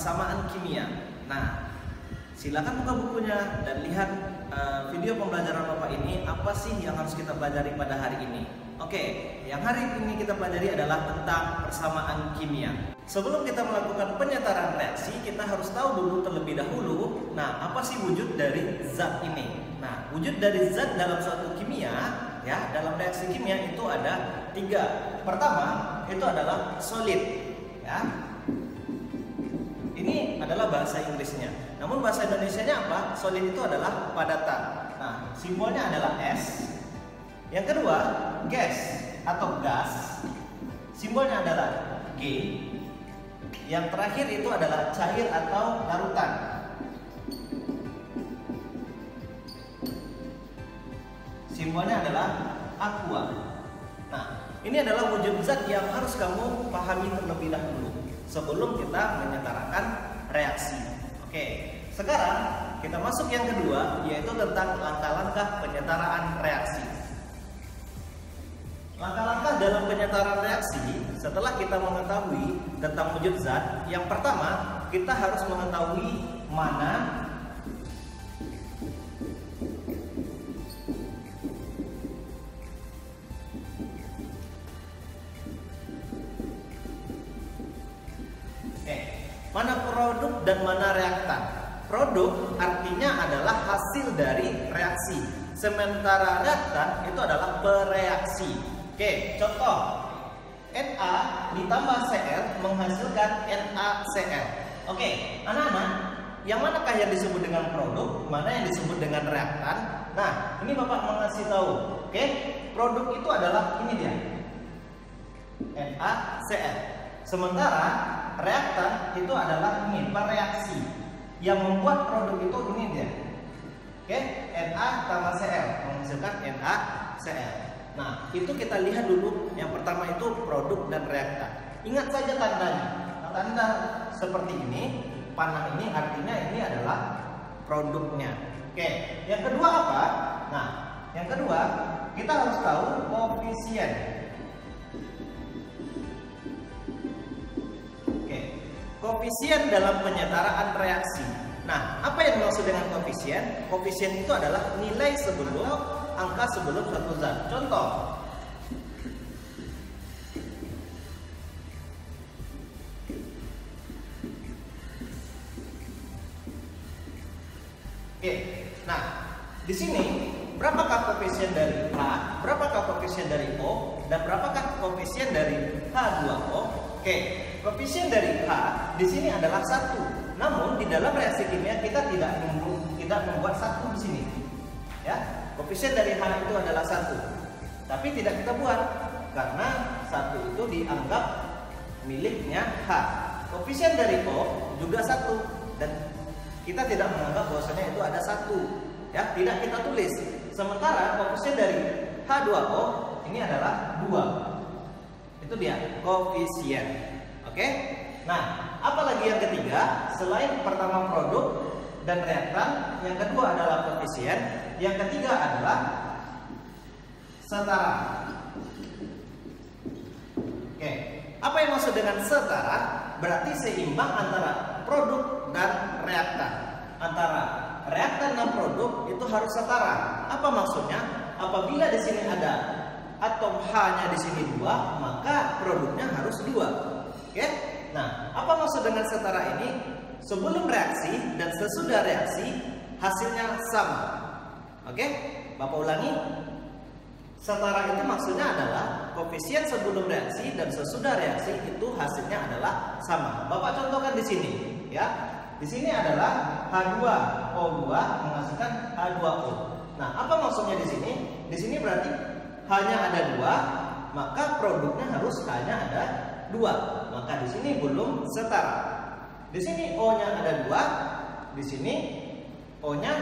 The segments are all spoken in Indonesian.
persamaan kimia. Nah, silakan buka bukunya dan lihat video pembelajaran Bapak ini apa sih yang harus kita pelajari pada hari ini. Oke, yang hari ini kita pelajari adalah tentang persamaan kimia. Sebelum kita melakukan penyetaran reaksi, kita harus tahu dulu terlebih dahulu, nah apa sih wujud dari zat ini? Nah, wujud dari zat dalam suatu kimia, ya, dalam reaksi kimia itu ada 3. Pertama, itu adalah solid, ya. Ini adalah bahasa Inggrisnya. Namun bahasa Indonesianya apa? Solid itu adalah padatan. Nah, simbolnya adalah S. Yang kedua, gas atau gas. Simbolnya adalah G. Yang terakhir itu adalah cair atau larutan. Simbolnya adalah aqua. Nah, ini adalah wujud zat yang harus kamu pahami terlebih dahulu sebelum kita menyetarakan reaksi. Oke, sekarang kita masuk yang kedua, yaitu tentang langkah-langkah penyetaraan reaksi. Langkah-langkah dalam penyetaraan reaksi setelah kita mengetahui tentang wujud zat, yang pertama kita harus mengetahui mana produk dan mana reaktan. Produk artinya adalah hasil dari reaksi, sementara reaktan itu adalah pereaksi. Oke, contoh Na ditambah Cl menghasilkan NaCl. Oke, anak-anak, yang manakah yang disebut dengan produk, mana yang disebut dengan reaktan? Nah, ini Bapak mengasih tahu. Oke, produk itu adalah ini dia, NaCl. Sementara reaktan itu adalah ini, pereaksi. Yang membuat produk itu ini dia. Oke, Na tambah Cl menghasilkan NaCl. Nah, itu kita lihat dulu. Yang pertama itu produk dan reaktan. Ingat saja tandanya. Tanda seperti ini, panah ini artinya ini adalah produknya. Oke, yang kedua apa? Nah, yang kedua kita harus tahu koefisien. Oke, koefisien dalam penyetaraan reaksi. Nah, apa yang dimaksud dengan koefisien? Koefisien itu adalah nilai sebelum angka sebelum suatu zat. Contoh, oke, nah di sini berapakah koefisien dari H, berapakah koefisien dari O, dan berapakah koefisien dari H2O? Oke, koefisien dari H di sini adalah 1. Namun di dalam reaksi kimia kita tidak membuat 1 di sini. Ya, koefisien dari H itu adalah 1. Tapi tidak kita buat karena 1 itu dianggap miliknya H. Koefisien dari O juga 1 dan kita tidak menganggap bahwasanya itu ada 1. Ya, tidak kita tulis. Sementara koefisien dari H2O ini adalah 2. Itu dia koefisien. Oke? Nah, apalagi yang ketiga selain pertama produk dan reaktan, yang kedua adalah koefisien, yang ketiga adalah setara. Oke, apa yang maksud dengan setara? Berarti seimbang antara produk dan reaktan. Antara reaktan dan produk itu harus setara. Apa maksudnya? Apabila di sini ada atom H-nya di sini 2, maka produknya harus 2. Oke? Nah, apa maksud dengan setara ini? Sebelum reaksi dan sesudah reaksi hasilnya sama. Oke? Bapak ulangi. Setara itu maksudnya adalah koefisien sebelum reaksi dan sesudah reaksi itu hasilnya adalah sama. Bapak contohkan di sini, ya. Di sini adalah H2O2 menghasilkan H2O. Nah, apa maksudnya di sini? Di sini berarti hanya ada 2, maka produknya harus hanya ada 2. Maka di sini belum setara. Di sini O-nya ada 2, di sini O-nya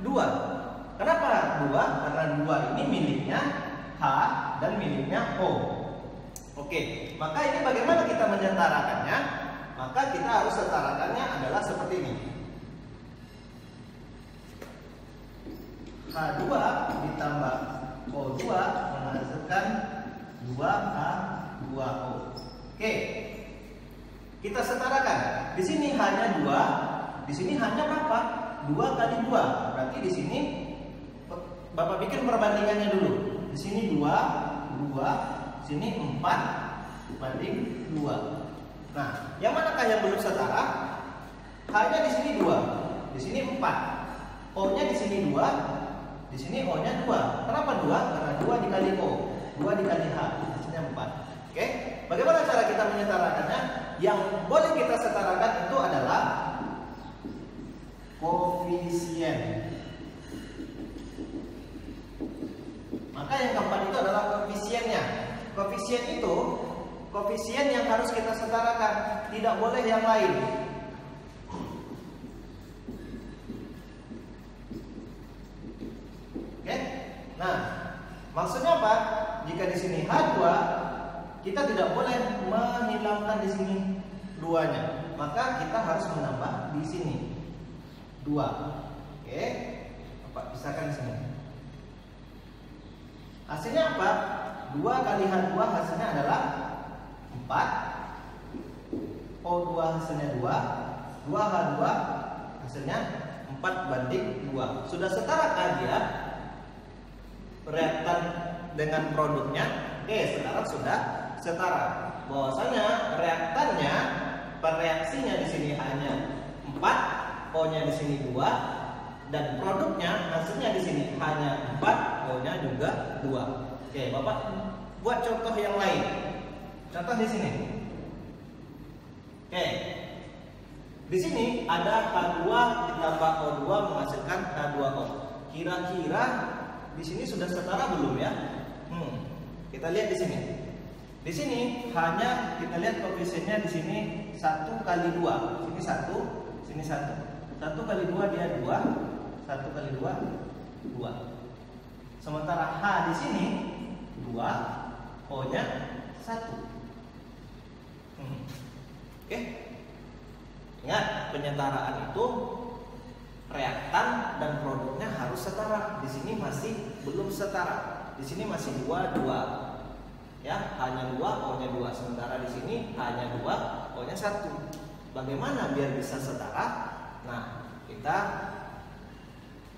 2. Kenapa 2? Karena 2 ini miliknya H dan miliknya O. Oke, maka ini bagaimana kita menyetarakannya? Maka kita harus setarakannya adalah seperti ini. H2 ditambah O2 menghasilkan 2H2O. Oke. Kita setarakan. Di sini hanya 2, di sini hanya berapa? 2 kali 2. Berarti di sini Bapak bikin perbandingannya dulu. Di sini 2, sini 4 banding 2. Nah, yang manakah yang belum setara? Hanya di sini 2, di sini 4. O-nya di sini 2, di sini O-nya 2. Kenapa 2? Karena 2 dikali O, 2 dikali H, hasilnya 4. Oke? Bagaimana cara kita menyetarakannya? Yang boleh kita setarakan itu adalah koefisien. Maka yang keempat itu adalah koefisiennya. Koefisien itu koefisien yang harus kita setarakan, tidak boleh yang lain. Oke? Nah, maksudnya apa? Jika di sini H2, kita tidak boleh menghilangkan di sini 2-nya. Maka kita harus menambah di sini 2. Oke? Bapak pisahkan di sini. Hasilnya apa? 2 kali H2 hasilnya adalah 4. O2 hasilnya 2. 2H2 hasilnya 4 banding 2. Sudah setara kan dia? Reaktan dengan produknya? Oke, sekarang sudah setara. Bahwasanya reaktannya, pereaksinya di sini hanya 4, O-nya di sini 2, dan produknya hasilnya di sini hanya 4, O-nya juga 2. Oke, Bapak buat contoh yang lain. Contoh di sini. Oke. Di sini ada H2 ditambah O2 menghasilkan H2O. Kira-kira di sini sudah setara belum ya? Kita lihat di sini. Di sini hanya kita lihat koefisiennya di sini 1 kali 2. Sini 1, sini 1. 1 kali 2 dia 2. 1 kali 2 2. Sementara H di sini 2, O-nya 1. Oke. Ingat, penyetaraan itu reaktan dan produknya harus setara. Di sini masih belum setara. Di sini masih 2 2. Ya, hanya 2, O-nya 2. Sementara di sini hanya 2, O-nya 1. Bagaimana biar bisa setara? Nah, kita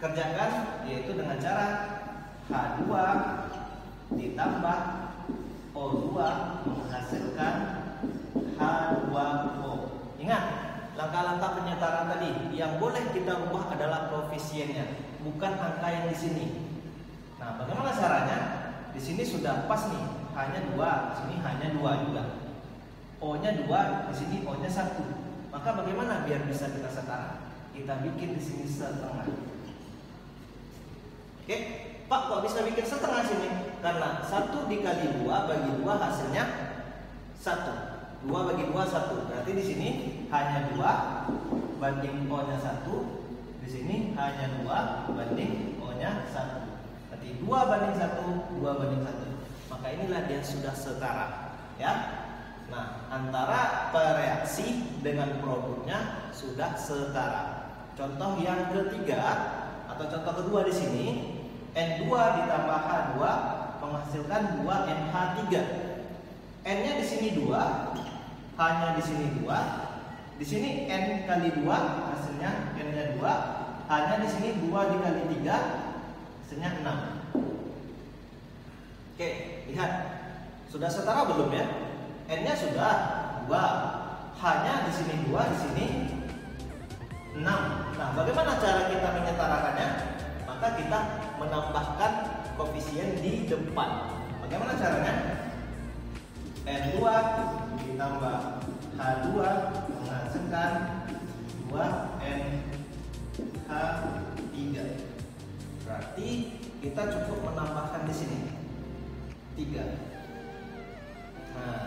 kerjakan yaitu dengan cara H2 ditambah O2 menghasilkan H2O. Ingat, langkah-langkah penyetaraan tadi yang boleh kita ubah adalah koefisiennya, bukan angka yang di sini. Nah, bagaimana caranya? Di sini sudah pas nih, hanya 2, sini hanya 2 juga. O-nya 2, di sini O-nya 1. Maka bagaimana biar bisa kita setara? Kita bikin di sini setengah. Oke, Pak, kok bisa bikin setengah sini? Karena 1 dikali 2 bagi 2 hasilnya 1. 2 bagi 2 1. Berarti di sini hanya 2 banding O-nya 1. Di sini hanya 2 banding O-nya 1. Berarti 2 banding 1, 2 banding 1. Maka inilah dia sudah setara, ya. Nah, antara pereaksi dengan produknya sudah setara. Contoh yang ketiga atau contoh kedua di sini, N2 ditambah H2 menghasilkan 2NH3. N-nya di sini 2, H-nya di sini 2. Di sini N kali 2 hasilnya N-nya 2, H-nya di sini 2 dikali 3 hasilnya 6. Oke, lihat. Sudah setara belum ya? N-nya sudah 2, H-nya di sini 2, di sini 6. Nah, bagaimana cara kita menyetarakannya? Maka kita menambahkan koefisien di depan. Bagaimana caranya? N2 ditambah H2 menghasilkan 2NH3. Berarti kita cukup menambahkan di sini 3. Nah,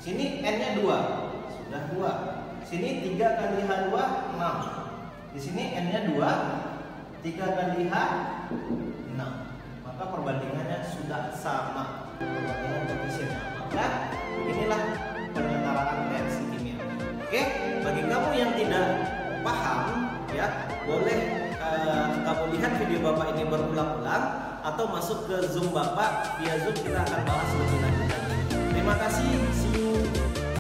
sini N-nya 2, sudah 2. Sini 3 kali H2 6. Di sini N-nya 2, 3 kali H 6. Maka perbandingannya sudah sama, perbandingan koefisiennya. Maka inilah penyetaraan reaksi kimia. Oke, bagi kamu yang tidak paham, ya boleh kamu lihat video Bapak ini berulang-ulang atau masuk ke Zoom Bapak. Via Zoom kita akan bahas